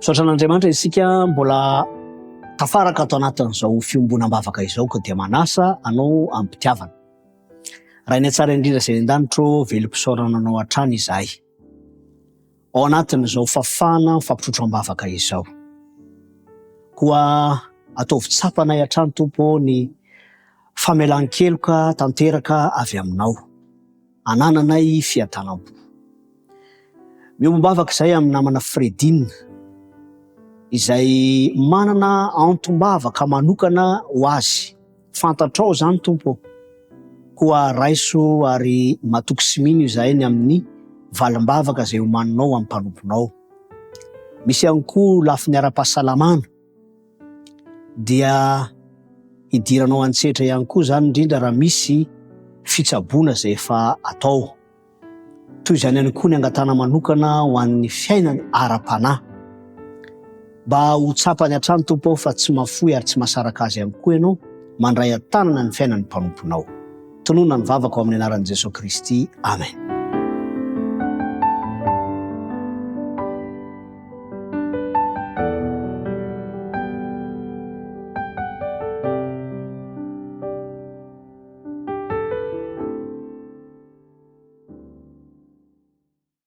Sotran'Andriamanitra isika mbola tafaraka atao anatin'izao fiombonam-bavaka izao ka dia manasa anao ampitiavana. Raha ny tsara indrindra izay an-danitro velom-pisaorana anao hatrany izahay. Ao anatin'izao fafana fampitotram-bavaka izao. Koa ataovy tsapanay hatrany Tompo ny famelan-keloka tanteraka avy aminao. Anananay fiatanam-po. Miomam-bavaka izay amin'ny namana Fredine izay manana antom-bavaka manokana ho azy. Fantatrao zany Tompo. Koa raiso ary matoky simino izay ny amin'ny valim-bavaka izay homaninao amin'ny mpanomponao. Misy ihany koa lafiny ara-pahasalamana dia hidiranao antsetra ihany koa zany indrindra raha misy fitsaboana izay efa atao. Toy izany ihany koa ny angatana manokana ho an'ny fiainany ara-panahy. Mba ho tsapany hatrany Tompo fa tsy mafoy ary tsy masaraka azy ihany koa ianao mandray an-tanana ny fiainan'ny mpanomponao. Tonoina ny vavaka ao amin'ny anaran'i Jesosy Kristy. Amen.